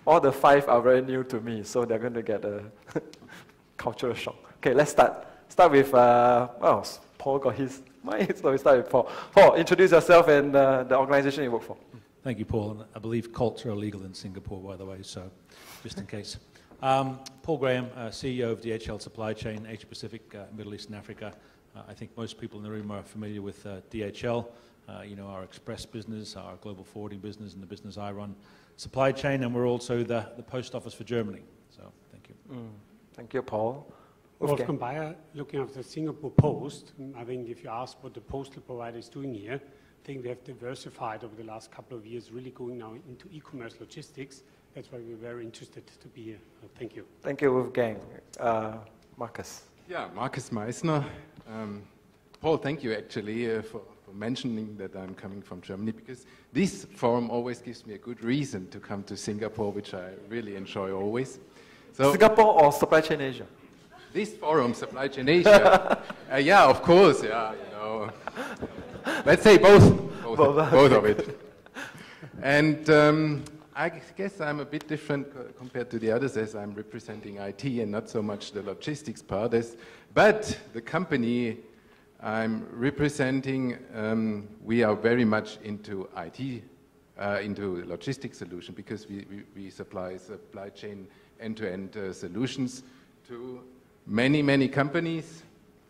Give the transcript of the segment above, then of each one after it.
all the 5 are very new to me, so they're going to get a cultural shock. Okay, let's start. Start with, well, Paul got his mic, so we start with Paul. Paul, introduce yourself and the organization you work for. Thank you, Paul. And I believe cults are illegal in Singapore, by the way, so just in case. Paul Graham, CEO of DHL Supply Chain, Asia Pacific, Middle East and Africa. I think most people in the room are familiar with DHL, you know, our express business, our global forwarding business, and the business I run, supply chain, and we're also the post office for Germany. So, thank you. Thank you, Paul. Wolfgang Baier, looking after Singapore Post. I think if you ask what the postal provider is doing here, I think they have diversified over the last couple of years, really going now into e-commerce logistics. That's why we're very interested to be here. Thank you. Thank you, Wolfgang. Markus. Yeah, Markus Meissner. Paul, thank you actually for mentioning that I'm coming from Germany, because this forum always gives me a good reason to come to Singapore, which I really enjoy always. So, Singapore or Supply Chain Asia? This forum, Supply Chain Asia. Yeah, of course, yeah, you know. Let's say both of it. And I guess I'm a bit different compared to the others, as I'm representing IT and not so much the logistics part. But the company I'm representing, we are very much into IT, into logistics solution, because we supply chain end-to-end solutions to many companies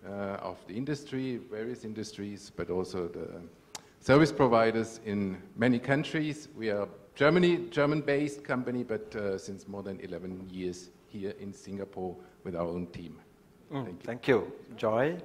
of the industry, various industries, but also the service providers in many countries. We are German-based company, but since more than 11 years here in Singapore with our own team. Thank you. Joy?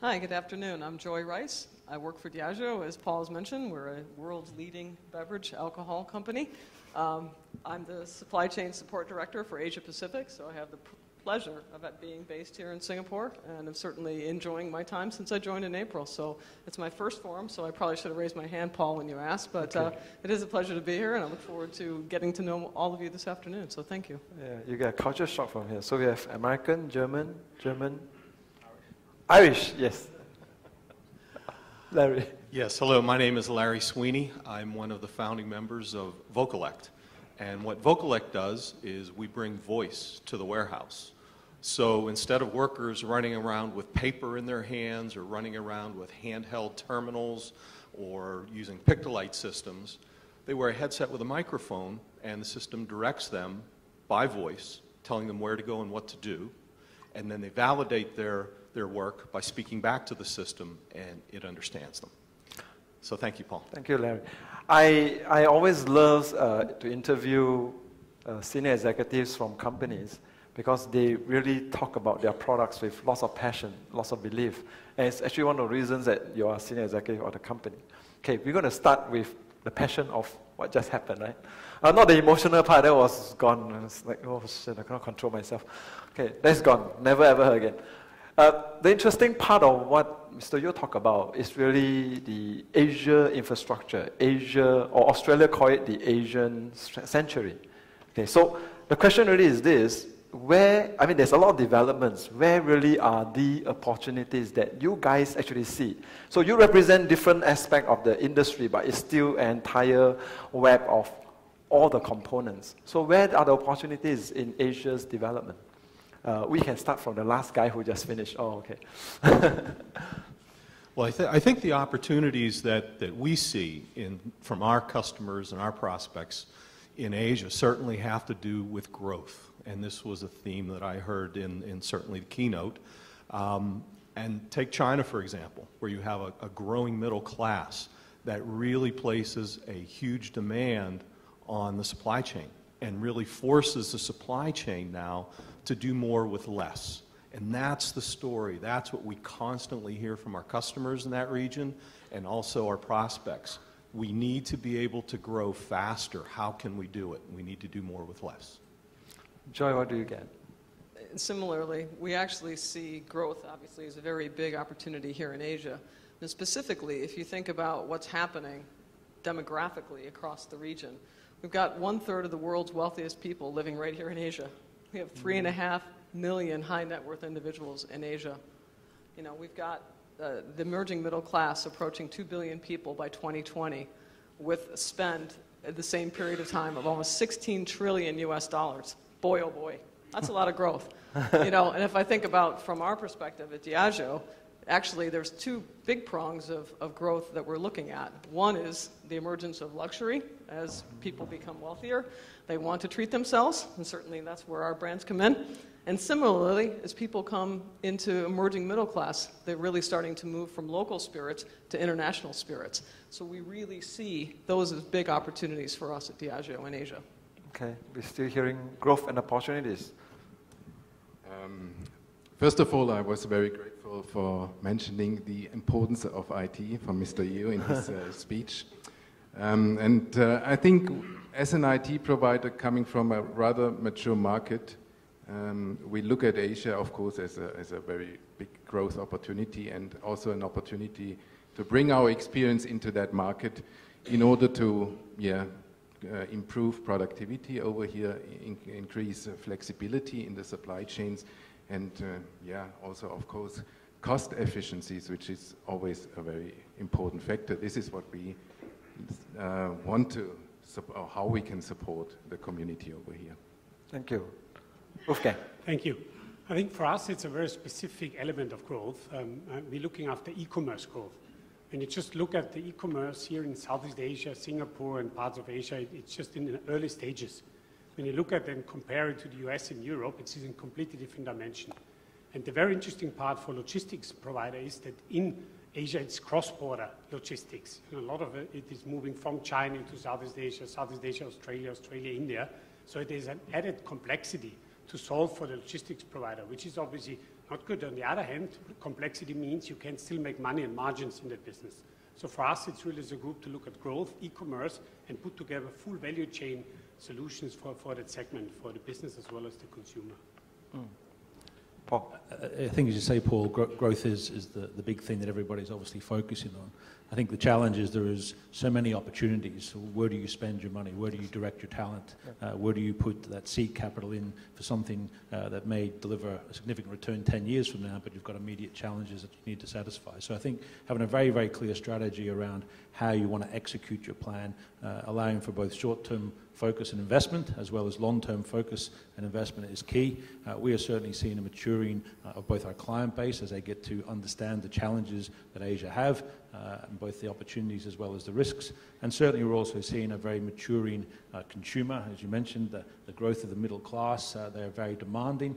Hi, good afternoon. I'm Joy Rice. I work for Diageo, as Paul has mentioned. We're a world's leading beverage alcohol company. I'm the supply chain support director for Asia Pacific, so I have the pleasure of being based here in Singapore, and I'm certainly enjoying my time since I joined in April. So it's my first forum, so I probably should have raised my hand, Paul, when you asked, but it is a pleasure to be here, and I look forward to getting to know all of you this afternoon, so thank you. Yeah, you get a culture shock from here. So we have American, German, Irish, yes. Larry. Yes, hello, my name is Larry Sweeney. I'm one of the founding members of Vocollect. And what Vocollect does is we bring voice to the warehouse. So instead of workers running around with paper in their hands or running around with handheld terminals or using Pictolite systems, they wear a headset with a microphone, and the system directs them by voice, telling them where to go and what to do. And then they validate their work by speaking back to the system, and it understands them. So thank you, Paul. Thank you, Larry. I always love to interview senior executives from companies, because they really talk about their products with lots of passion, lots of belief. And it's actually one of the reasons that you're a senior executive of the company. Okay, we're going to start with the passion of what just happened, right? Not the emotional part, that was gone. It's like, oh shit, I cannot control myself. Okay, that's gone. Never ever again. The interesting part of what Mr. Yeo talked about is really the Asia infrastructure. Asia, or Australia call it the Asian century. Okay, so the question really is this: where, I mean, there's a lot of developments. Where really are the opportunities that you guys actually see? So you represent different aspects of the industry, but it's still an entire web of all the components. So where are the opportunities in Asia's development? We can start from the last guy who just finished. Oh, okay. Well, I think the opportunities that we see from our customers and our prospects in Asia certainly have to do with growth. And this was a theme that I heard in certainly the keynote. And take China, for example, where you have a growing middle class that really places a huge demand on the supply chain and really forces the supply chain now to do more with less. And that's the story. That's what we constantly hear from our customers in that region and also our prospects. We need to be able to grow faster. How can we do it? We need to do more with less. Joy, what do you get? Similarly, we actually see growth, obviously, as a very big opportunity here in Asia. And specifically, if you think about what's happening demographically across the region, we've got 1/3 of the world's wealthiest people living right here in Asia. We have 3.5 million high net worth individuals in Asia. You know, we've got the emerging middle class approaching 2 billion people by 2020. with spend at the same period of time of almost 16 trillion US dollars. Boy, oh boy, that's a lot of growth. You know, and if I think about from our perspective at Diageo, actually there's two big prongs of growth that we're looking at. One is the emergence of luxury. As people become wealthier, they want to treat themselves, and certainly that's where our brands come in. And similarly, as people come into emerging middle class, they're really starting to move from local spirits to international spirits. So we really see those as big opportunities for us at Diageo in Asia. Okay, we're still hearing growth and opportunities. First of all, I was very grateful for mentioning the importance of IT from Mr. Yu in his speech. I think as an IT provider coming from a rather mature market, we look at Asia, of course, as a very big growth opportunity and also an opportunity to bring our experience into that market in order to improve productivity over here, increase flexibility in the supply chains, and also, of course, cost efficiencies, which is always a very important factor. This is what we want to, or how we can support the community over here. Thank you. Wolfgang. Thank you. I think for us, it's a very specific element of growth. We're looking after e-commerce growth. When you just look at the e-commerce here in Southeast Asia, Singapore, and parts of Asia, it's just in the early stages. When you look at and compare it to the US and Europe, it's in a completely different dimension. And the very interesting part for logistics provider is that in Asia, it's cross-border logistics. And a lot of it is moving from China into Southeast Asia, Australia, India. So it is an added complexity to solve for the logistics provider, which is obviously not good. On the other hand, complexity means you can still make money and margins in that business. So for us, it's really as a group to look at growth, e-commerce, and put together full value chain solutions for that segment, for the business as well as the consumer. Paul. I think, as you say, Paul, growth is the big thing that everybody's obviously focusing on. I think the challenge is there is so many opportunities. So where do you spend your money? Where do you direct your talent? Where do you put that seed capital in for something that may deliver a significant return 10 years from now, but you've got immediate challenges that you need to satisfy. So I think having a very, very clear strategy around how you want to execute your plan, allowing for both short-term focus and investment, as well as long-term focus and investment is key. We are certainly seeing a maturing of both our client base as they get to understand the challenges that Asia have, and both the opportunities as well as the risks. And certainly we're also seeing a very maturing consumer. As you mentioned, the growth of the middle class, they're very demanding.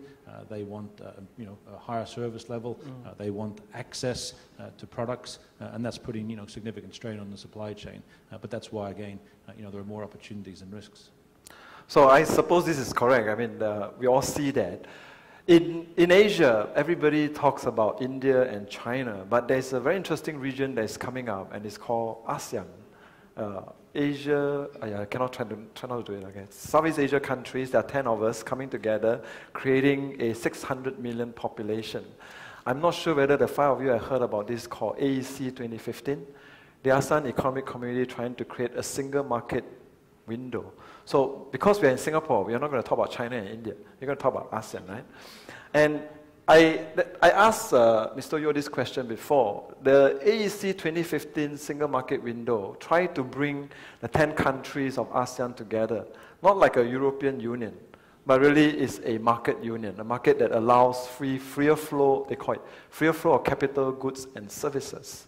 They want a higher service level. They want access to products, and that's putting significant strain on the supply chain. But that's why, again, there are more opportunities than risks. So I suppose this is correct. I mean, we all see that. In Asia, everybody talks about India and China, but there's a very interesting region that's coming up, and it's called ASEAN. Asia, I cannot try not to do it again. Southeast Asia countries, there are 10 of us coming together, creating a 600 million population. I'm not sure whether the 5 of you have heard about this called AEC 2015. The ASEAN Economic Community trying to create a single market window. So because we're in Singapore, we are not going to talk about China and India. We're going to talk about ASEAN, right? And I asked Mr. Yo this question before. The AEC 2015 single market window tried to bring the 10 countries of ASEAN together, not like a European Union, but really is a market union, a market that allows freer flow, they call it freer flow of capital, goods, and services.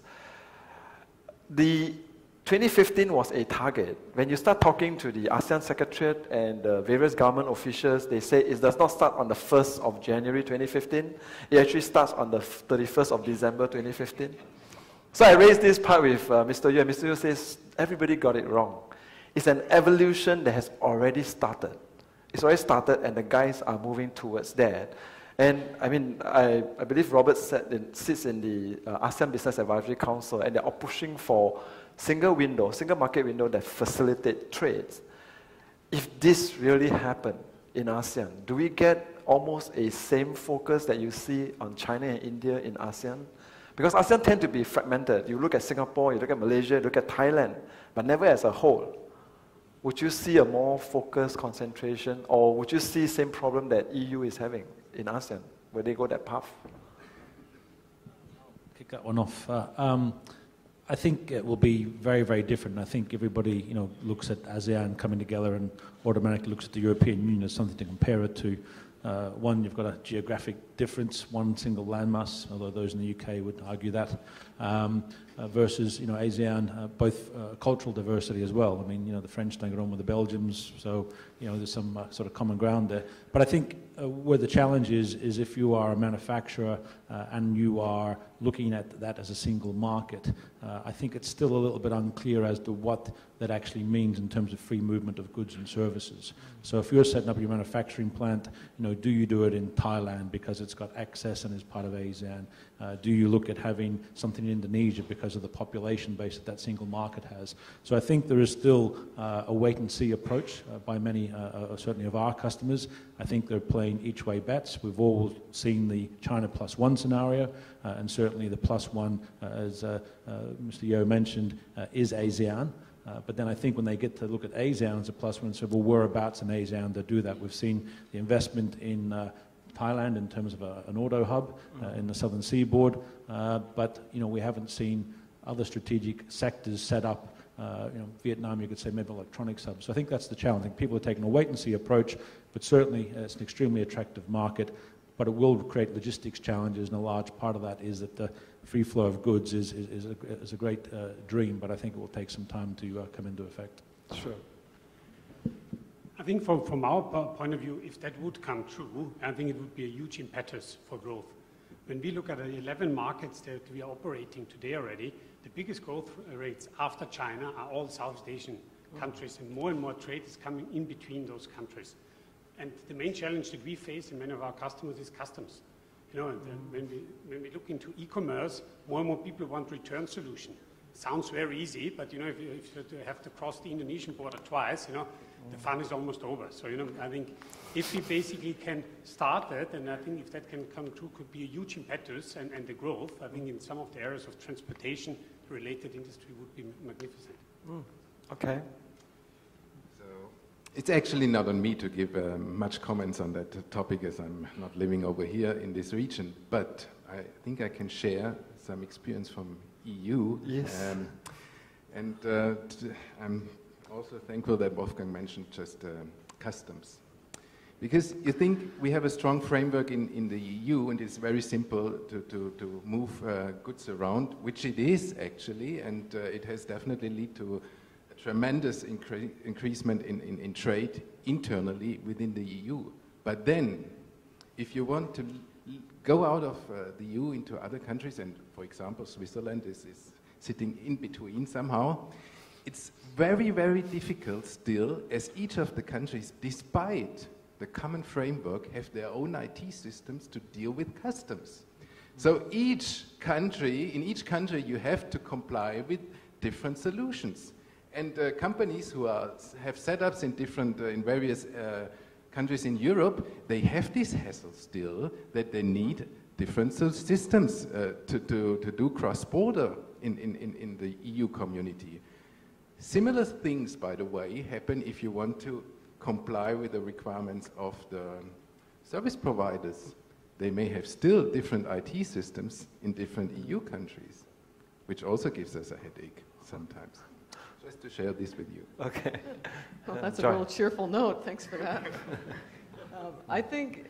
The 2015 was a target. When you start talking to the ASEAN Secretariat and the various government officials, they say it does not start on the 1st of January 2015. It actually starts on the 31st of December 2015. So I raised this part with Mr. Yu, and Mr. Yu says, everybody got it wrong. It's an evolution that has already started. It's already started, and the guys are moving towards that. And I mean, I believe Robert sits in the ASEAN Business Advisory Council, and they're all pushing for single market window that facilitate trades. If this really happened in ASEAN, do we get almost a same focus that you see on China and India in ASEAN? Because ASEAN tend to be fragmented. You look at Singapore, you look at Malaysia, you look at Thailand, but never as a whole. Would you see a more focused concentration, or would you see same problem that EU is having in ASEAN, where they go that path? Kick that one off. I think it will be very, very different. I think everybody, looks at ASEAN coming together and automatically looks at the European Union as something to compare it to. One, you've got a geographic difference, one single landmass, although those in the UK would argue that, versus, ASEAN, both cultural diversity as well. I mean, the French don't get on with the Belgians, so, there's some sort of common ground there. But I think where the challenge is if you are a manufacturer and you are looking at that as a single market, I think it's still a little bit unclear as to what that actually means in terms of free movement of goods and services. So if you're setting up your manufacturing plant, do you do it in Thailand because it's got access and is part of ASEAN? Do you look at having something in Indonesia because of the population base that single market has? So I think there is still a wait-and-see approach by many, certainly of our customers. I think they're playing each-way bets. We've all seen the China plus one scenario, and certainly the plus one, as Mr. Yeo mentioned, is ASEAN. But then I think when they get to look at ASEAN as a plus one, so well, whereabouts in ASEAN to do that? We've seen the investment in Thailand in terms of an auto hub in the southern seaboard, but we haven't seen other strategic sectors set up. Vietnam, you could say maybe electronics hubs. So I think that's the challenge. I think people are taking a wait-and-see approach, but certainly it's an extremely attractive market, but it will create logistics challenges, and a large part of that is that the free flow of goods is a great dream, but I think it will take some time to come into effect. Sure. I think from our point of view, if that would come true, I think it would be a huge impetus for growth. When we look at the 11 markets that we are operating today already, the biggest growth rates after China are all Southeast Asian countries, and more trade is coming in between those countries. And the main challenge that we face in many of our customers is customs. And when we look into e-commerce, more and more people want return solution. Sounds very easy, but if you have to cross the Indonesian border twice, the fun is almost over. So I think if we basically can start that, and I think if that can come true, could be a huge impetus, and the growth, I think in some of the areas of transportation related industry would be magnificent. Okay. It's actually not on me to give much comments on that topic, as I'm not living over here in this region, but I think I can share some experience from EU. Yes. I'm also thankful that Wolfgang mentioned just customs. Because you think we have a strong framework in the EU, and it's very simple to move goods around, which it is actually, and it has definitely led to tremendous increasement in trade internally within the EU. But then, if you want to go out of the EU into other countries, and for example, Switzerland is sitting in between somehow, it's very, very difficult still, as each of the countries, despite the common framework, have their own IT systems to deal with customs. So in each country, you have to comply with different solutions. And companies who have setups in various countries in Europe, they have this hassle still that they need different systems to do cross-border in the EU community. Similar things, by the way, happen if you want to comply with the requirements of the service providers. They may have still different IT systems in different EU countries, which also gives us a headache sometimes. Just to share this with you. Okay. Well, that's a real cheerful note. Thanks for that. I think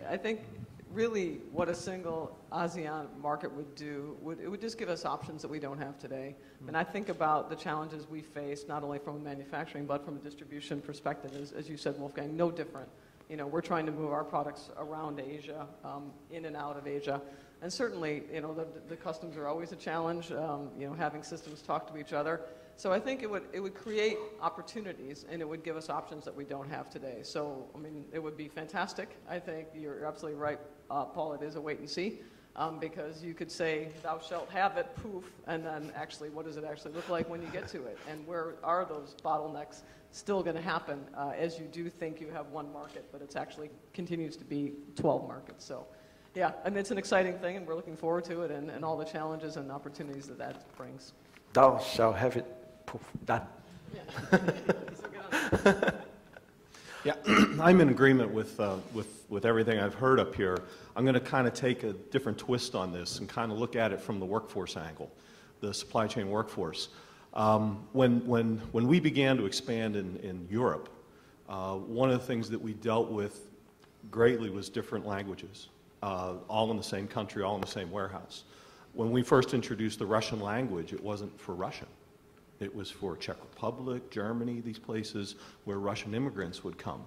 really what a single ASEAN market would do, it would just give us options that we don't have today. And I think about the challenges we face, not only from a manufacturing, but from a distribution perspective, as you said, Wolfgang, no different. We're trying to move our products around Asia, in and out of Asia. And certainly, the customs are always a challenge, having systems talk to each other. So I think it would create opportunities, and it would give us options that we don't have today. So, it would be fantastic. I think you're absolutely right, Paul, it is a wait and see, because you could say, thou shalt have it, poof, and then actually, what does it actually look like when you get to it? And where are those bottlenecks still going to happen as you do think you have one market, but it actually continues to be 12 markets. So, yeah, it's an exciting thing, and we're looking forward to it, and all the challenges and opportunities that brings. Thou shalt have it. Poof, done. Yeah, I'm in agreement with everything I've heard up here. I'm going to kind of take a different twist on this and kind of look at it from the workforce angle. the supply chain workforce. When we began to expand in Europe, one of the things that we dealt with greatly was different languages, all in the same country, all in the same warehouse. When we first introduced the Russian language, it wasn't for Russian. It was for Czech Republic, Germany, these places where Russian immigrants would come.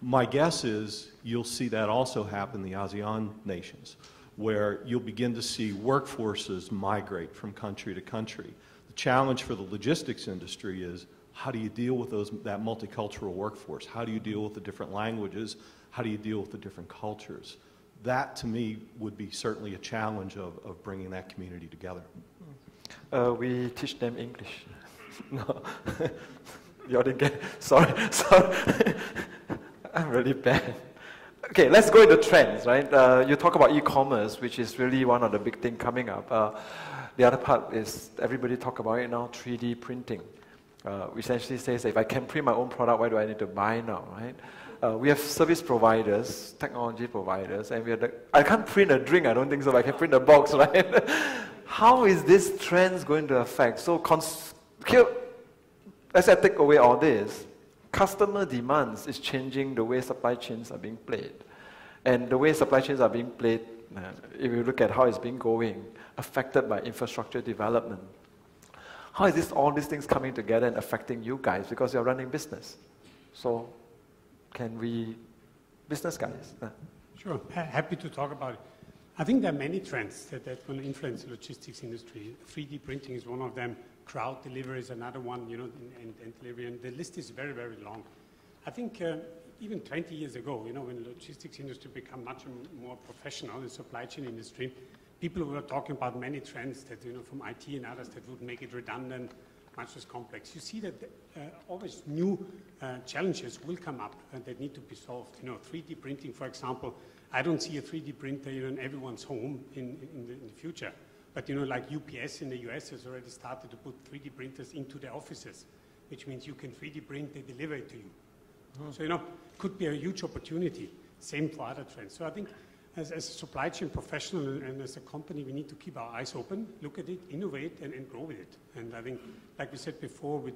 My guess is you'll see that also happen in the ASEAN nations, where you'll begin to see workforces migrate from country to country. The challenge for the logistics industry is, how do you deal with that multicultural workforce? How do you deal with the different languages? How do you deal with the different cultures? That, to me, would be certainly a challenge of bringing that community together. We teach them English. No, you didn't get. Sorry. I'm really bad. Okay, let's go into trends, right? You talk about e-commerce, which is really one of the big things coming up. The other part is everybody talk about it now, 3D printing, which essentially says if I can print my own product, why do I need to buy now, right? We have service providers, technology providers, and I can't print a drink, I don't think so, but I can print a box, right? How is this trends going to affect? So here, as I take away all this, customer demands is changing the way supply chains are being played. And the way supply chains are being played, if you look at how it's been going, affected by infrastructure development. How is all these things coming together and affecting you guys? Because you're running business. So can we, business guys? Sure, happy to talk about it. I think there are many trends that will influence the logistics industry. 3D printing is one of them. Crowd delivery is another one, and delivery. And the list is very, very long. I think even 20 years ago, when the logistics industry became much more professional, the supply chain industry, people were talking about many trends that, from IT and others that would make it redundant, much less complex. You see that always new challenges will come up that need to be solved. 3D printing, for example. I don't see a 3D printer in everyone's home in the future. But, like UPS in the US has already started to put 3D printers into their offices, which means you can 3D print, they deliver it to you. So, could be a huge opportunity. Same for other trends. So I think as a supply chain professional and as a company, we need to keep our eyes open, look at it, innovate, and grow with it. And I think, like we said before, with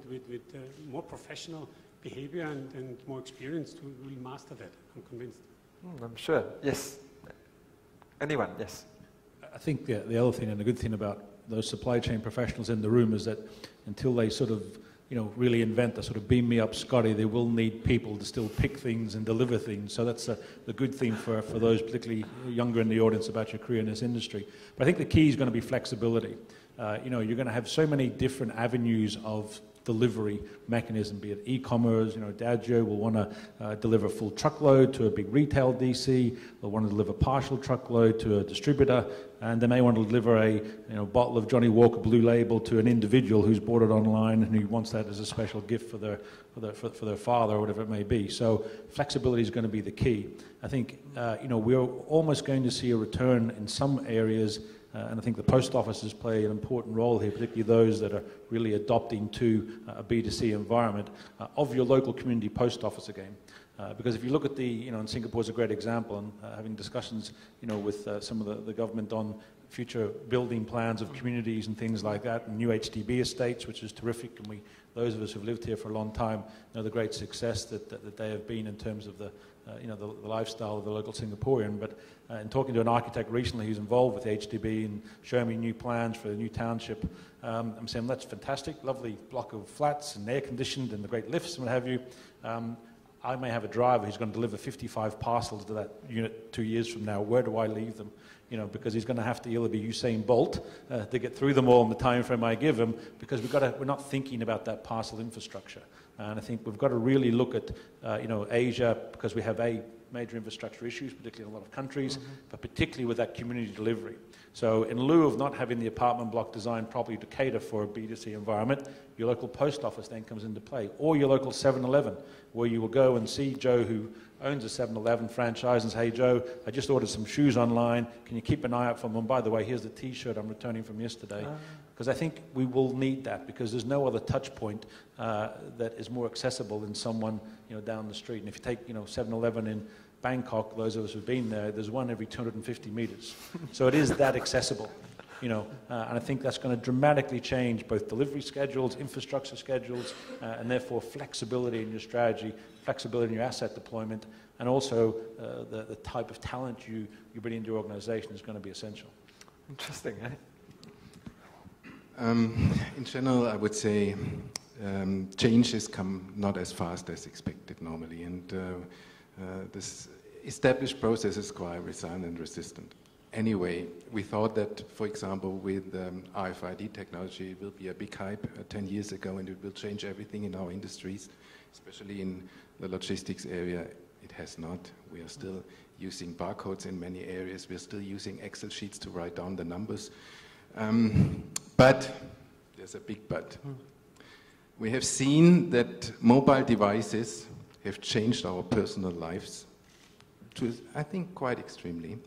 more professional behavior and more experience, we'll master that. I'm convinced. I'm sure. Yes. Anyone? Yes. I think the other thing and the good thing about those supply chain professionals in the room is that until they sort of, really invent the sort of beam me up Scotty, they will need people to still pick things and deliver things. So that's the good thing for those particularly younger in the audience about your career in this industry. But I think the key is going to be flexibility. You're going to have so many different avenues of delivery mechanism, be it e-commerce. Diageo will want to deliver a full truckload to a big retail DC. They'll want to deliver partial truckload to a distributor, and they may want to deliver a bottle of Johnny Walker Blue Label to an individual who's bought it online and who wants that as a special gift for their father or whatever it may be. So flexibility is going to be the key. I think we're almost going to see a return in some areas. And I think the post offices play an important role here, particularly those that are really adopting to a B2C environment of your local community post office again. Because if you look at and Singapore is a great example, and having discussions, with some of the government on future building plans of communities and things like that, and new HDB estates, which is terrific, and those of us who've lived here for a long time know the great success that they have been in terms of the lifestyle of the local Singaporean. But in talking to an architect recently who's involved with HDB and showing me new plans for the new township, I'm saying, that's fantastic, lovely block of flats and air-conditioned and the great lifts and what have you. I may have a driver who's going to deliver 55 parcels to that unit 2 years from now. Where do I leave them? Because he's going to have to either be Usain Bolt to get through them all in the time frame I give him, because we're not thinking about that parcel infrastructure. And I think we've got to really look at, Asia, because we have major infrastructure issues, particularly in a lot of countries, but particularly with that community delivery. So in lieu of not having the apartment block designed properly to cater for a B2C environment, your local post office then comes into play, or your local 7-Eleven, where you will go and see Joe, who owns a 7-Eleven franchise, and say, hey, Joe, I just ordered some shoes online. Can you keep an eye out for them? And by the way, here's the T-shirt I'm returning from yesterday. Because I think we will need that, because there's no other touch point that is more accessible than someone down the street. And if you take 7-Eleven in Bangkok, those of us who've been there, there's one every 250 meters. So it is that accessible. you know, and I think that's going to dramatically change both delivery schedules, infrastructure schedules, and therefore flexibility in your strategy, flexibility in your asset deployment, and also the type of talent you bring into your organization is going to be essential. Interesting, eh? In general, I would say changes come not as fast as expected normally, and this established process is quite resilient and resistant. Anyway, we thought that, for example, with RFID technology, it will be a big hype 10 years ago, and it will change everything in our industries, especially in the logistics area. It has not. We are still using barcodes in many areas. We're still using Excel sheets to write down the numbers. But there's a big but. We have seen that mobile devices have changed our personal lives to, I think, quite extremely.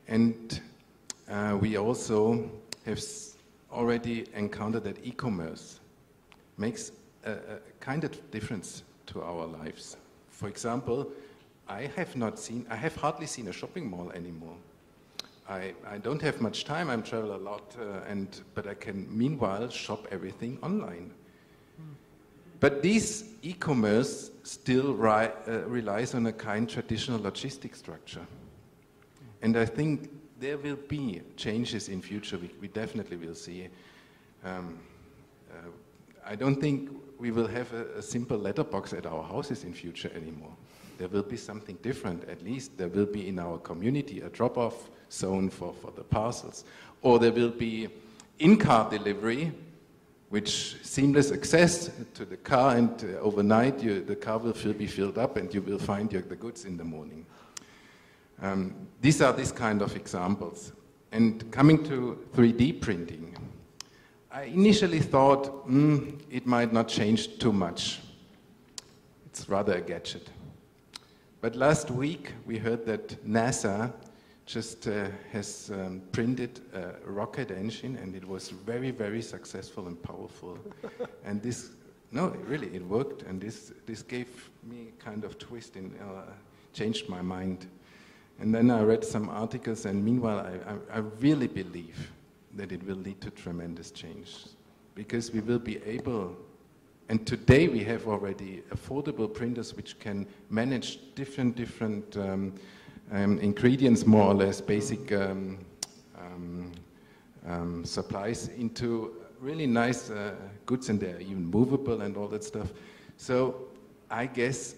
And we also have already encountered that e-commerce makes a kind of difference to our lives. For example, I have hardly seen a shopping mall anymore. I don't have much time, I travel a lot, but I can meanwhile shop everything online. But this e-commerce still relies on a kind of traditional logistic structure. And I think there will be changes in future, we definitely will see. I don't think we will have a simple letterbox at our houses in future anymore. There will be something different, at least there will be in our community a drop-off zone for the parcels. Or there will be in-car delivery, which seamless access to the car, and overnight the car will be filled up and you will find the goods in the morning. These are these kind of examples. And coming to 3D printing, I initially thought it might not change too much. It's rather a gadget. But last week we heard that NASA just has printed a rocket engine, and it was very, very successful and powerful. And really, it worked, and this gave me a kind of twist and changed my mind. And then I read some articles, and meanwhile I really believe that it will lead to tremendous change, because we will be able, and today we have already affordable printers which can manage different ingredients, more or less, basic supplies into really nice goods, and they're even movable and all that stuff. So I guess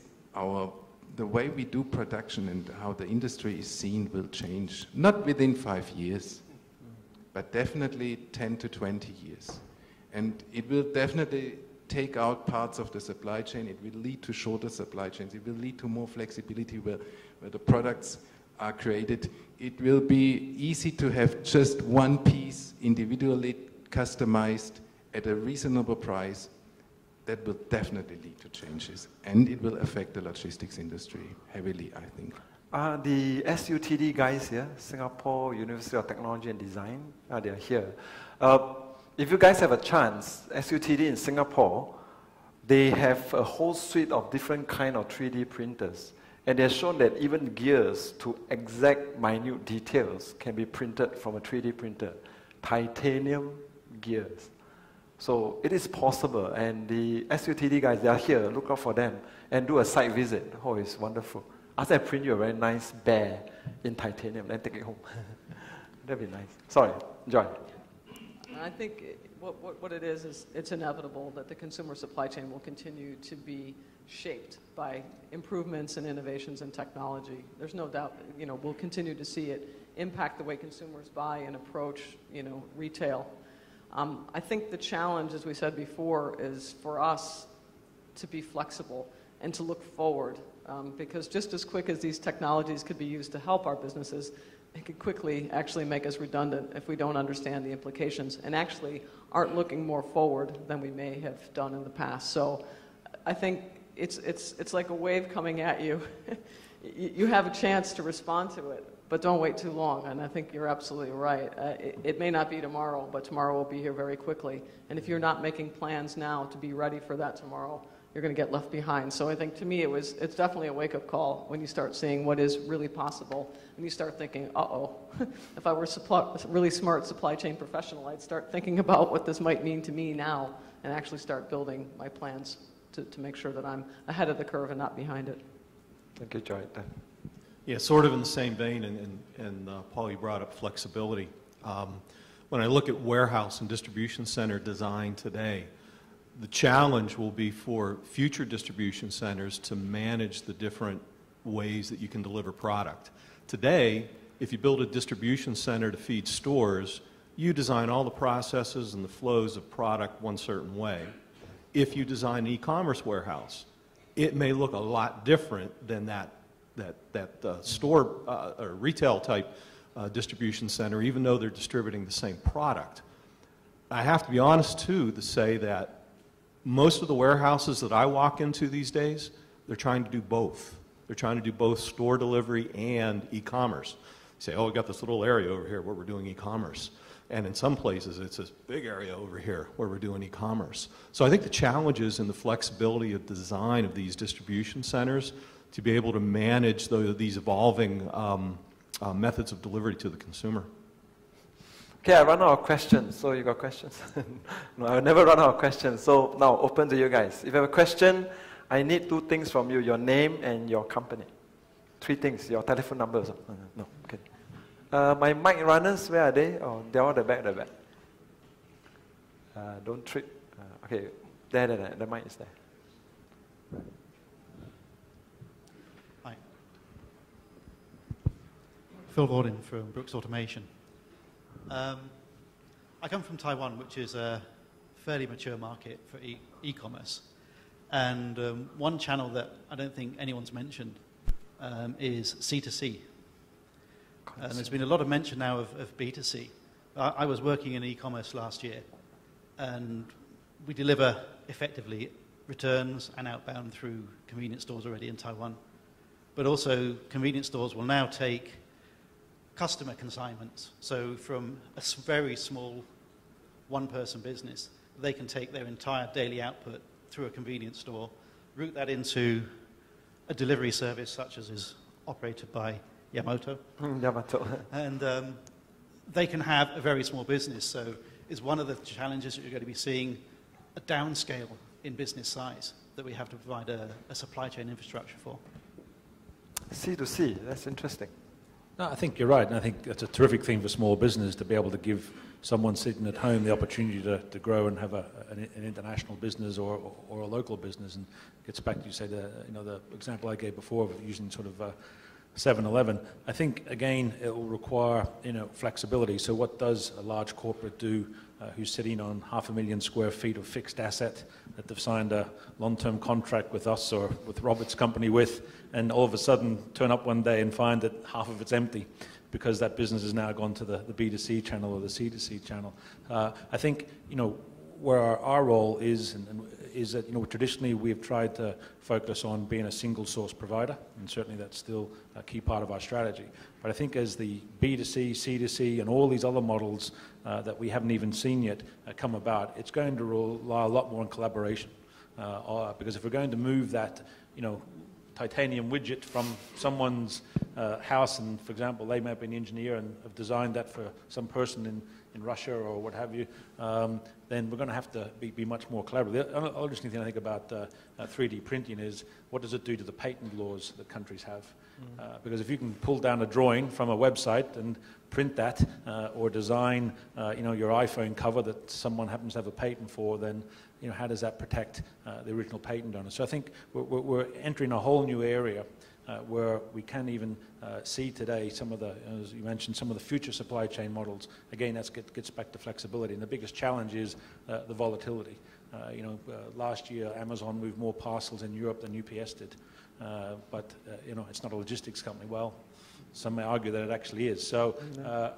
the way we do production and how the industry is seen will change, not within 5 years, but definitely 10 to 20 years. And it will definitely take out parts of the supply chain. It will lead to shorter supply chains. It will lead to more flexibility where the products are created. It will be easy to have just one piece individually customized at a reasonable price. That will definitely lead to changes, and it will affect the logistics industry heavily, I think. The SUTD guys here, Singapore University of Technology and Design, they're here. If you guys have a chance, SUTD in Singapore, they have a whole suite of different kind of 3D printers. And they've shown that even gears to exact minute details can be printed from a 3D printer. Titanium gears. So it is possible, and the SUTD guys, they are here, look out for them, and do a site visit. Oh, it's wonderful. After I print you a very nice bear in titanium, then take it home. That'd be nice. Sorry, Joy. I think what it is it's inevitable that the consumer supply chain will continue to be shaped by improvements and innovations in technology. There's no doubt, we'll continue to see it impact the way consumers buy and approach, retail. I think the challenge, as we said before, is for us to be flexible and to look forward, because just as quick as these technologies could be used to help our businesses, it could quickly actually make us redundant if we don't understand the implications and actually aren't looking more forward than we may have done in the past. So I think it's like a wave coming at you. You have a chance to respond to it, but don't wait too long, and I think you're absolutely right. It may not be tomorrow, but tomorrow will be here very quickly. And if you're not making plans now to be ready for that tomorrow, you're going to get left behind. So I think to me it's definitely a wake-up call when you start seeing what is really possible, and you start thinking, uh-oh, if I were a really smart supply chain professional, I'd start thinking about what this might mean to me now and actually start building my plans to make sure that I'm ahead of the curve and not behind it. Thank you, Joy. Yeah, sort of in the same vein, and Paul, you brought up flexibility. When I look at warehouse and distribution center design today, the challenge will be for future distribution centers to manage the different ways that you can deliver product. Today, if you build a distribution center to feed stores, you design all the processes and the flows of product one certain way. If you design an e-commerce warehouse, it may look a lot different than that store or retail type distribution center, even though they're distributing the same product. I have to be honest too to say that most of the warehouses that I walk into these days, they're trying to do both. They're trying to do both store delivery and e-commerce. You say, oh, we got this little area over here where we're doing e-commerce. And in some places, it's this big area over here where we're doing e-commerce. So I think the challenge is in the flexibility of design of these distribution centers to be able to manage these evolving methods of delivery to the consumer. Okay, I run out of questions. So you got questions? No, I'll never run out of questions. So now, open to you guys. If you have a question, I need 2 things from you, your name and your company. 3 things, your telephone number. No, okay. My mic runners, where are they? Oh, they're all at the back, don't trip. Okay, there, the mic is there. Hi. Phil Gordon from Brooks Automation. I come from Taiwan, which is a fairly mature market for e-commerce. And one channel that I don't think anyone's mentioned is C2C. There's been a lot of mention now of B2C. I was working in e-commerce last year, and we deliver effectively returns and outbound through convenience stores already in Taiwan. But also, convenience stores will now take customer consignments. So from a very small one-person business, they can take their entire daily output through a convenience store, route that into a delivery service such as is operated by Yamato. And they can have a very small business. So it's one of the challenges that you're going to be seeing, a downscale in business size that we have to provide a supply chain infrastructure for. C2C, that's interesting. No, I think you're right, and I think it's a terrific thing for small business to be able to give someone sitting at home the opportunity to grow and have an international business or a local business. And it gets back to, you say, the example I gave before of using sort of 7-Eleven. I think, again, it will require, flexibility. So what does a large corporate do who's sitting on 500,000 square feet of fixed asset that they've signed a long-term contract with us or with Robert's company with, and all of a sudden turn up one day and find that half of it's empty because that business has now gone to the B2C channel or the C2C channel. I think, where our role is, is that, traditionally we've tried to focus on being a single source provider, and certainly that's still a key part of our strategy. But I think as the B2C, C2C, and all these other models that we haven't even seen yet come about, it's going to rely a lot more on collaboration. Because if we're going to move that, titanium widget from someone's house, and for example, they may have been an engineer and have designed that for some person in Russia or what have you, then we're going to have to be much more collaborative. The other interesting thing I think about 3D printing is, what does it do to the patent laws that countries have? Because if you can pull down a drawing from a website and print that, or design your iPhone cover that someone happens to have a patent for, then how does that protect the original patent owner? So I think we're entering a whole new area where we can even see today some of the, as you mentioned, some of the future supply chain models. Again, that gets back to flexibility, and the biggest challenge is the volatility. Last year Amazon moved more parcels in Europe than UPS did, but it's not a logistics company. Well, some may argue that it actually is. So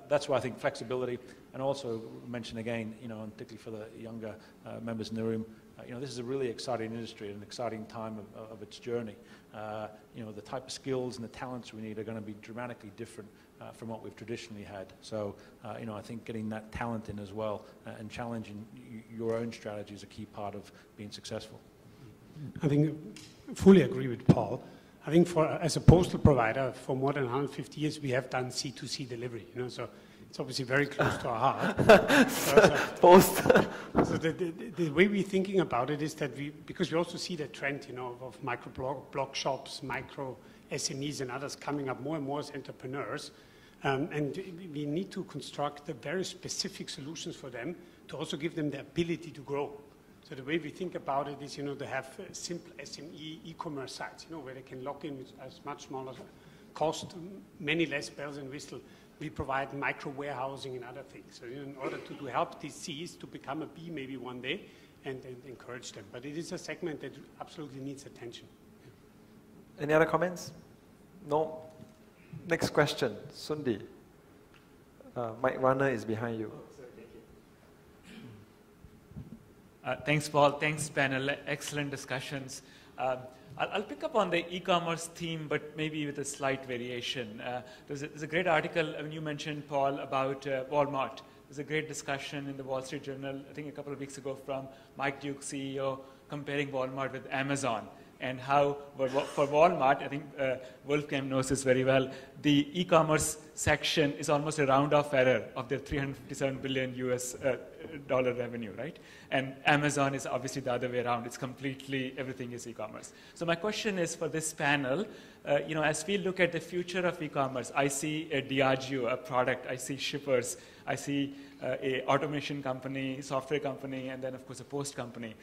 that's why I think flexibility, and also mention again, and particularly for the younger members in the room, this is a really exciting industry, an exciting time of its journey. The type of skills and the talents we need are going to be dramatically different from what we've traditionally had. So, I think getting that talent in as well and challenging your own strategy is a key part of being successful. I think I fully agree with Paul. I think as a postal provider, for more than 150 years, we have done C2C delivery, so it's obviously very close to our heart. So the way we're thinking about it is that because we also see the trend, of micro blog shops, micro SMEs and others coming up more and more as entrepreneurs, and we need to construct the very specific solutions for them to also give them the ability to grow. So the way we think about it is, they have simple SME e-commerce sites, where they can log in with as much smaller cost, many less bells and whistles. We provide micro warehousing and other things. So in order to help these Cs to become a B maybe one day and encourage them. But it is a segment that absolutely needs attention. Any other comments? No? Next question, Sundi. Mike Runner is behind you. Thanks, Paul. Thanks, panel. Excellent discussions. I'll pick up on the e-commerce theme, but maybe with a slight variation. There's a great article, you mentioned, Paul, about Walmart. There's a great discussion in the Wall Street Journal, I think a couple of weeks ago, from Mike Duke, CEO, comparing Walmart with Amazon. And how, for Walmart, I think Wolfgang knows this very well, the e-commerce section is almost a round-off error of their $357 billion US dollar revenue, right? And Amazon is obviously the other way around. It's completely, everything is e-commerce. So my question is for this panel, as we look at the future of e-commerce, I see a Diageo, a product, I see shippers, I see a automation company, software company, and then of course a post company.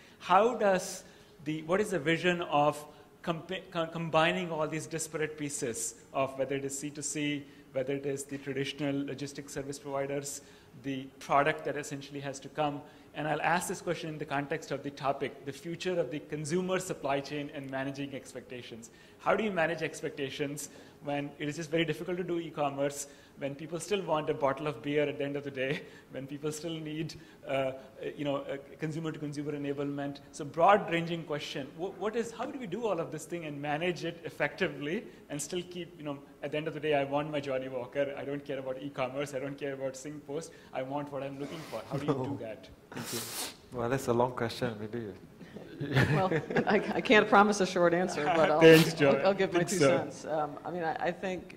What is the vision of combining all these disparate pieces of whether it is C2C, whether it is the traditional logistics service providers, the product that essentially has to come? And I'll ask this question in the context of the topic, the future of the consumer supply chain and managing expectations. How do you manage expectations when it is just very difficult to do e-commerce, when people still want a bottle of beer at the end of the day, when people still need consumer-to-consumer enablement? So broad-ranging question. How do we do all of this thing and manage it effectively and still keep, at the end of the day, I want my Johnny Walker. I don't care about e-commerce. I don't care about SingPost. I want what I'm looking for. How do you do that? Thank you. Well, that's a long question. Maybe. Well, I can't promise a short answer, but I'll give my 2 cents. I think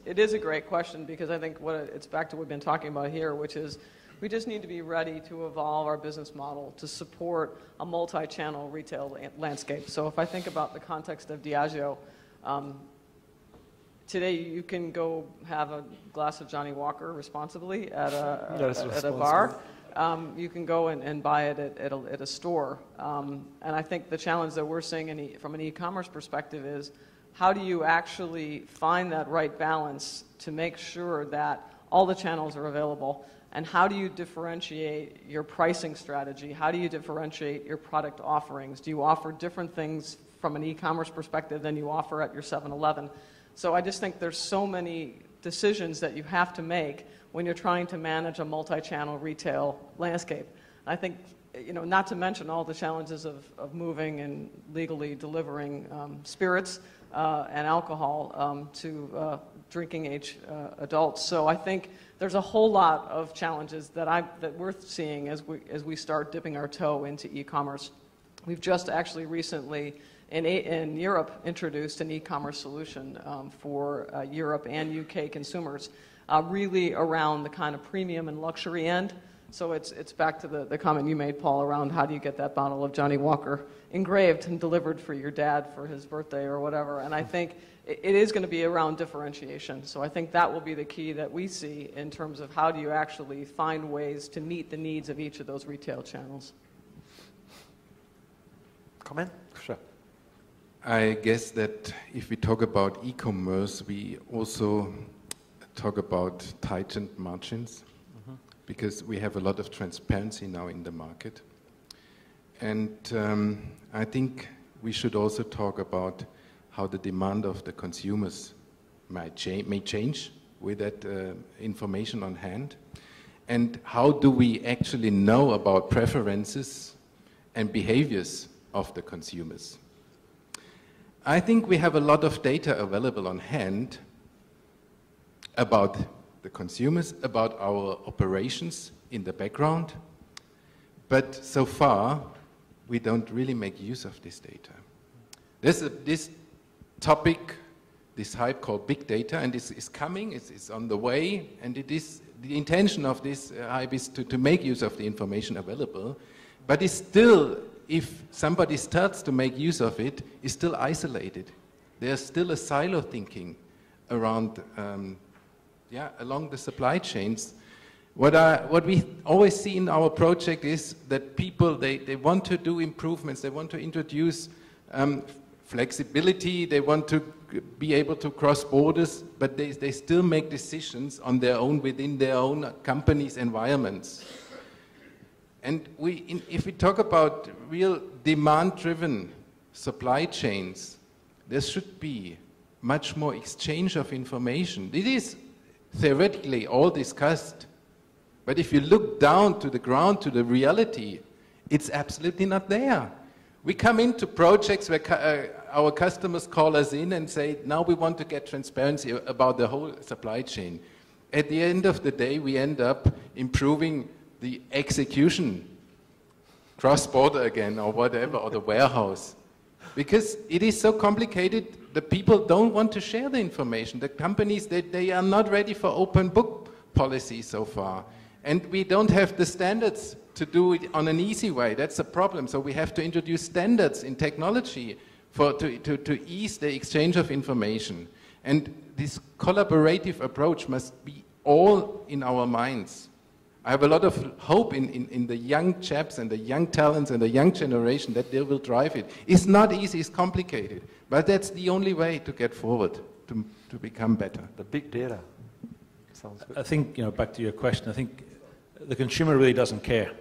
it is a great question because I think it's back to what we've been talking about here, which is we just need to be ready to evolve our business model to support a multi-channel retail landscape. So if I think about the context of Diageo, today you can go have a glass of Johnny Walker responsibly at a bar. You can go and buy it at a store. And I think the challenge that we're seeing from an e-commerce perspective is how do you actually find that right balance to make sure that all the channels are available? And how do you differentiate your pricing strategy? How do you differentiate your product offerings? Do you offer different things from an e-commerce perspective than you offer at your 7-Eleven? So I just think there's so many decisions that you have to make when you're trying to manage a multi-channel retail landscape. I think, not to mention all the challenges of moving and legally delivering spirits and alcohol to drinking age adults. So I think there's a whole lot of challenges that we're seeing as we start dipping our toe into e-commerce. We've just actually recently in Europe introduced an e-commerce solution for Europe and UK consumers, really around the kind of premium and luxury end. So it's back to the comment you made, Paul, around how do you get that bottle of Johnny Walker engraved and delivered for your dad for his birthday or whatever. And I think it is going to be around differentiation. So I think that will be the key that we see in terms of how do you actually find ways to meet the needs of each of those retail channels. Comment? Sure. I guess that if we talk about e-commerce, we also talk about tightened margins, because we have a lot of transparency now in the market. And I think we should also talk about how the demand of the consumers may change with that information on hand. And how do we actually know about preferences and behaviors of the consumers? I think we have a lot of data available on hand about the consumers, about our operations in the background, but so far we don't really make use of this data. There's this topic, this hype called big data, and this is coming, it's on the way, and it is the intention of this hype is to make use of the information available, but it's still, if somebody starts to make use of it, is still isolated. There's still a silo thinking around, along the supply chains. What we always see in our project is that people, they want to do improvements, they want to introduce flexibility, they want to be able to cross borders, but they still make decisions on their own, within their own companies' environments. And if we talk about real demand-driven supply chains, there should be much more exchange of information. It is theoretically all discussed, but if you look down to the ground, to the reality, it's absolutely not there. We come into projects where our customers call us in and say, now we want to get transparency about the whole supply chain. At the end of the day, we end up improving the execution, cross-border again, or whatever, or the warehouse. Because it is so complicated, the people don't want to share the information. The companies, they are not ready for open book policy so far. And we don't have the standards to do it on an easy way. That's a problem. So we have to introduce standards in technology to ease the exchange of information. And this collaborative approach must be all in our minds. I have a lot of hope in the young chaps and the young talents and the young generation that they will drive it. It's not easy, it's complicated, but that's the only way to get forward, to become better. The big data. Sounds good. I think, back to your question, I think the consumer really doesn't care.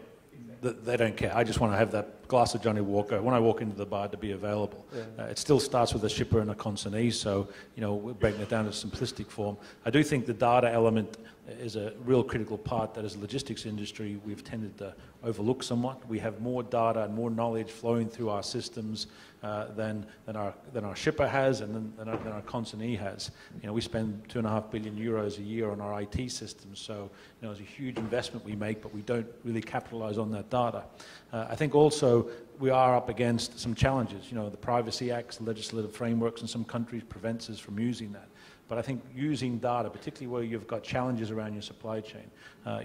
They don't care. I just want to have that glass of Johnny Walker when I walk into the bar to be available. Yeah. It still starts with a shipper and a consignee, so we're breaking it down to simplistic form. I do think the data element is a real critical part that as a logistics industry we've tended to overlook somewhat. We have more data and more knowledge flowing through our systems than our shipper has and than our consignee has. We spend €2.5 billion a year on our IT systems, so it's a huge investment we make, but we don't really capitalize on that data. I think also we are up against some challenges. The Privacy Acts, the legislative frameworks in some countries prevents us from using that. But I think using data, particularly where you've got challenges around your supply chain. I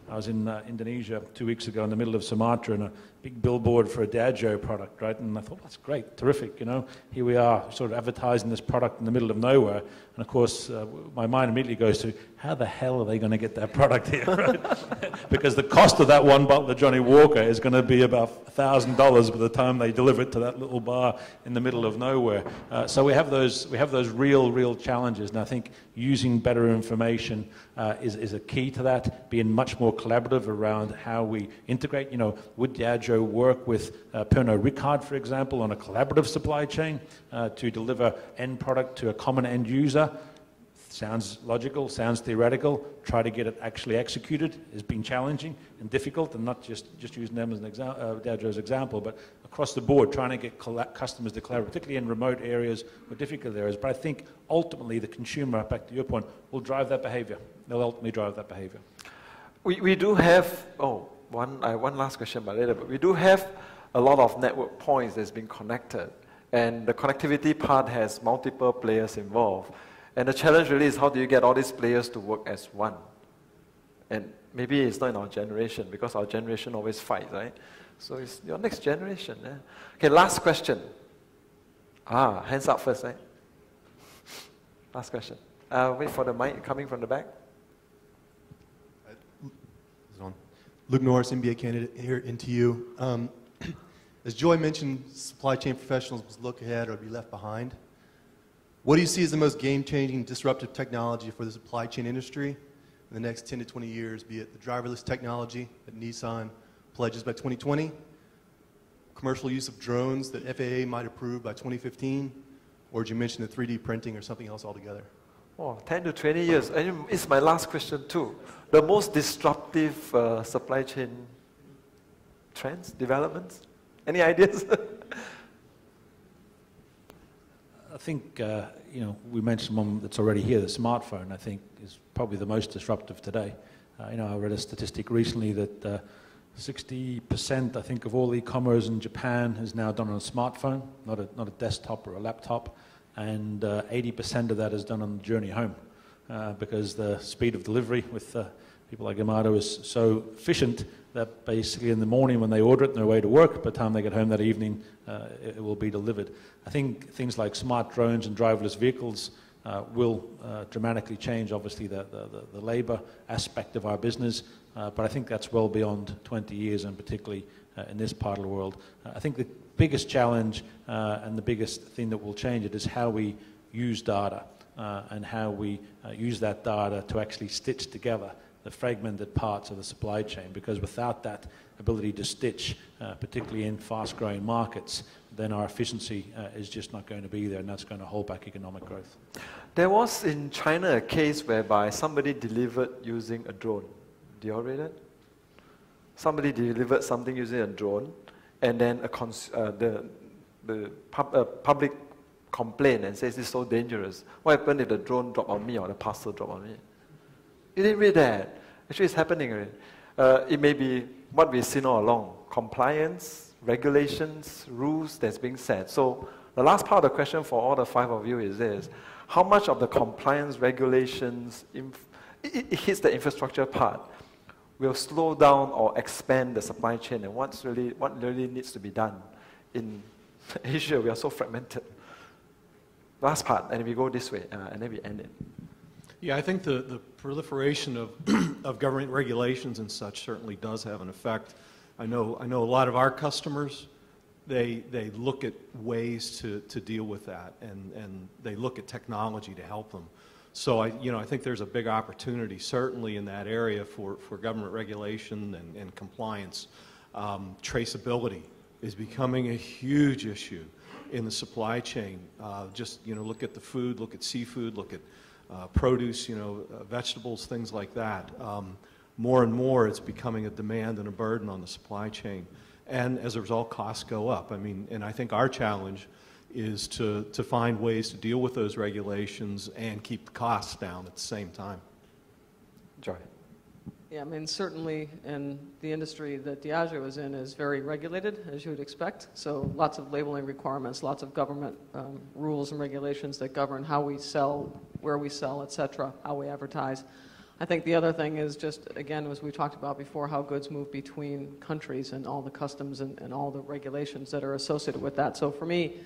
was in Indonesia 2 weeks ago in the middle of Sumatra and a big billboard for a Diageo product, right? And I thought, that's great, terrific, Here we are sort of advertising this product in the middle of nowhere. And of course, my mind immediately goes to, how the hell are they going to get that product here, right? Because the cost of that one bottle of Johnny Walker is going to be about $1,000 by the time they deliver it to that little bar in the middle of nowhere. So we have those real challenges. And I think using better information is a key to that, being much more collaborative around how we integrate. Would Diageo work with Pernod Ricard, for example, on a collaborative supply chain to deliver end product to a common end user? Sounds logical, sounds theoretical. Try to get it actually executed has been challenging and difficult, and not just using them as an Diageo's example, but across the board, trying to get customers to collaborate, particularly in remote areas or difficult areas. But I think ultimately the consumer, back to your point, will drive that behavior. They'll ultimately drive that behavior. We do have, one last question but later, but we do have a lot of network points that's been connected, and the connectivity part has multiple players involved. And the challenge really is how do you get all these players to work as one? And maybe it's not in our generation, because our generation always fights, right? So it's your next generation. Eh? Okay, last question. Hands up first, right? Last question. Wait for the mic coming from the back. Luke Norris, MBA candidate, here into you. As Joy mentioned, supply chain professionals must look ahead or be left behind. What do you see as the most game-changing, disruptive technology for the supply chain industry in the next 10 to 20 years, be it the driverless technology that Nissan pledges by 2020, commercial use of drones that FAA might approve by 2015, or did you mention the 3D printing or something else altogether? 10 to 20 years. And it's my last question too. The most disruptive supply chain trends, developments? Any ideas? I think, we mentioned one that's already here, the smartphone, I think, is probably the most disruptive today. I read a statistic recently that 60%, I think, of all e-commerce in Japan is now done on a smartphone, not a desktop or a laptop, and 80% of that is done on the journey home, because the speed of delivery with people like Yamato is so efficient that basically in the morning when they order it on their way to work, by the time they get home that evening, it will be delivered. I think things like smart drones and driverless vehicles will dramatically change, obviously, the labor aspect of our business, but I think that's well beyond 20 years, and particularly in this part of the world. I think the biggest challenge and the biggest thing that will change it is how we use data and how we use that data to actually stitch together the fragmented parts of the supply chain, because without that ability to stitch, particularly in fast-growing markets, then our efficiency is just not going to be there, and that's going to hold back economic growth. There was in China a case whereby somebody delivered using a drone. Do you all read it? Somebody delivered something using a drone, and then the public complained and says it's so dangerous. What happened if the drone dropped on me or the parcel dropped on me? You didn't read that. Actually, it's happening already. It may be what we've seen all along: compliance, regulations, rules that's being set. So the last part of the question for all the 5 of you is this: how much of the compliance regulations, it hits the infrastructure part, will slow down or expand the supply chain, and what really needs to be done? In Asia, we are so fragmented. Last part, and we go this way, and then we end it. Yeah, I think the proliferation of government regulations and such certainly does have an effect. I know a lot of our customers, they look at ways to deal with that, and they look at technology to help them. So I think there's a big opportunity certainly in that area for government regulation and compliance. Traceability is becoming a huge issue in the supply chain. Just look at the food, look at seafood, look at produce, vegetables, things like that. More and more, it's becoming a demand and a burden on the supply chain. And as a result, costs go up. And I think our challenge is to find ways to deal with those regulations and keep the costs down at the same time. Joy. Yeah, certainly in the industry that Diageo is in is very regulated, as you would expect. So lots of labeling requirements, lots of government rules and regulations that govern how we sell, where we sell, et cetera, how we advertise. I think the other thing is just, again, as we talked about before, how goods move between countries and all the customs and all the regulations that are associated with that. So for me,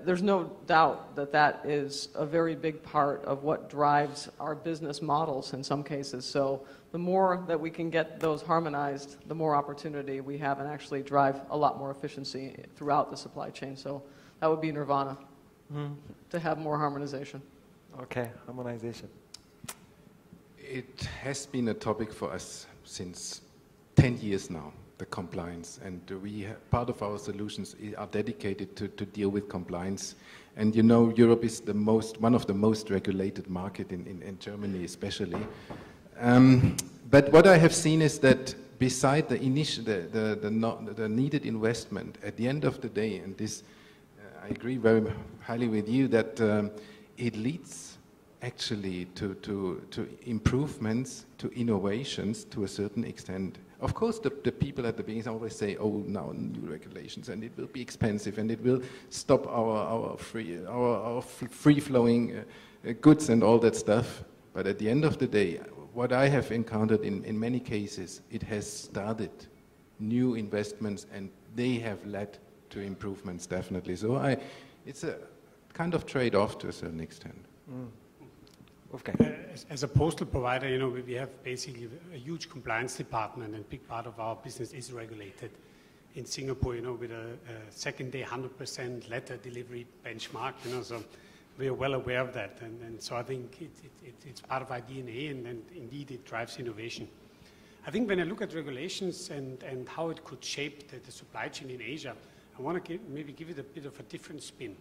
there's no doubt that is a very big part of what drives our business models in some cases. So the more that we can get those harmonized, the more opportunity we have and actually drive a lot more efficiency throughout the supply chain. So that would be nirvana, to have more harmonization. Okay, harmonization. It has been a topic for us since 10 years now, the compliance, and part of our solutions are dedicated to deal with compliance. And Europe is one of the most regulated market in Germany especially. But what I have seen is that beside the needed investment, at the end of the day, and this I agree very highly with you, that it leads actually to improvements, to innovations to a certain extent. Of course, the people at the beginning always say, "Oh, now new regulations, and it will be expensive, and it will stop our free-flowing goods and all that stuff." But at the end of the day, what I have encountered in many cases, it has started new investments, and they have led to improvements, definitely. So it's a kind of trade-off to a certain extent. Okay. As a postal provider, we have basically a huge compliance department, and a big part of our business is regulated. In Singapore, with a second-day 100% letter delivery benchmark, so we are well aware of that. And so I think it's part of our DNA, and indeed it drives innovation. I think when I look at regulations and how it could shape the supply chain in Asia, I want to maybe give it a bit of a different spin.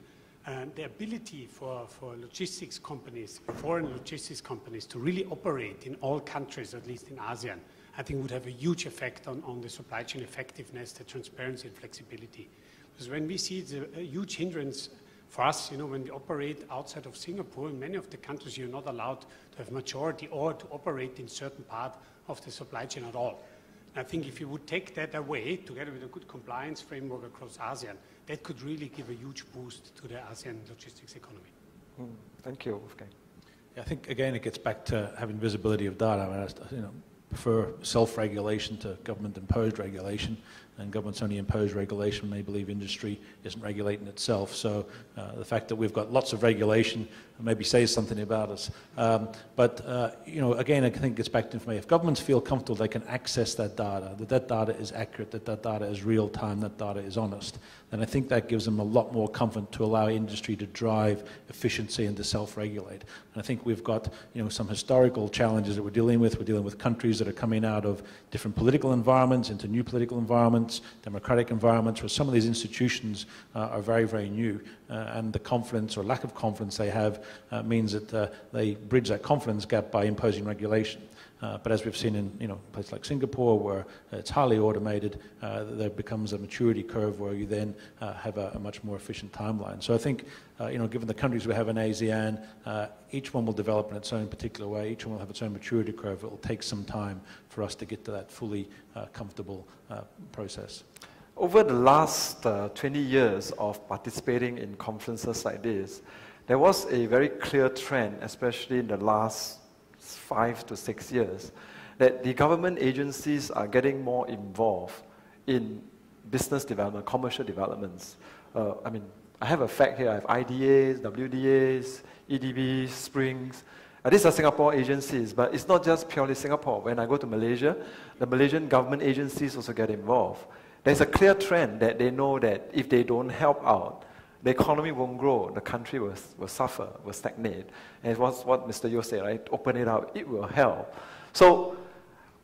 The ability for logistics companies, foreign logistics companies, to really operate in all countries, at least in ASEAN, I think would have a huge effect on the supply chain effectiveness, the transparency and flexibility. Because when we see it's a huge hindrance for us, when we operate outside of Singapore, in many of the countries you're not allowed to have majority or to operate in certain part of the supply chain at all. I think if you would take that away, together with a good compliance framework across ASEAN, that could really give a huge boost to the ASEAN logistics economy. Thank you, Wolfgang. I think, again, it gets back to having visibility of data. I mean, prefer self-regulation to government-imposed regulation, and governments only impose regulation when they believe industry isn't regulating itself. So the fact that we've got lots of regulation maybe says something about us. Again, I think it gets back to information. If governments feel comfortable they can access that data is accurate, that data is real-time, that data is honest, then I think that gives them a lot more comfort to allow industry to drive efficiency and to self-regulate. And I think we've got some historical challenges that we're dealing with. We're dealing with countries that are coming out of different political environments into new political environments, democratic environments, where some of these institutions are very, very new. And the confidence or lack of confidence they have means that they bridge that confidence gap by imposing regulation. But as we've seen in places like Singapore, where it's highly automated, there becomes a maturity curve where you then have a much more efficient timeline. So I think, given the countries we have in ASEAN, each one will develop in its own particular way. Each one will have its own maturity curve. It will take some time for us to get to that fully comfortable process. Over the last 20 years of participating in conferences like this, there was a very clear trend, especially in the last 5 to 6 years, that the government agencies are getting more involved in business development, commercial developments. I have a fact here. I have IDAs, WDAs, EDBs, Springs. These are Singapore agencies, but it's not just purely Singapore. When I go to Malaysia, the Malaysian government agencies also get involved. There's a clear trend that they know that if they don't help out, the economy won't grow, the country will suffer, will stagnate. And it was what Mr. Yeo said, right? Open it up, it will help. So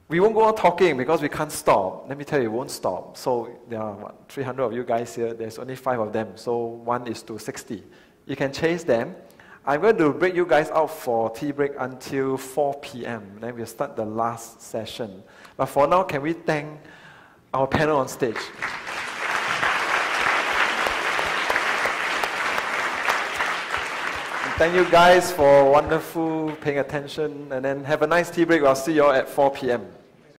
we won't go on talking because we can't stop. Let me tell you, it won't stop. So there are 300 of you guys here, there's only 5 of them, so 1 is to 60. You can chase them. I'm going to break you guys out for tea break until 4 p.m. Then we'll start the last session. But for now, can we thank our panel on stage? Thank you guys for wonderful paying attention, and then have a nice tea break. I'll see you all at 4 p.m.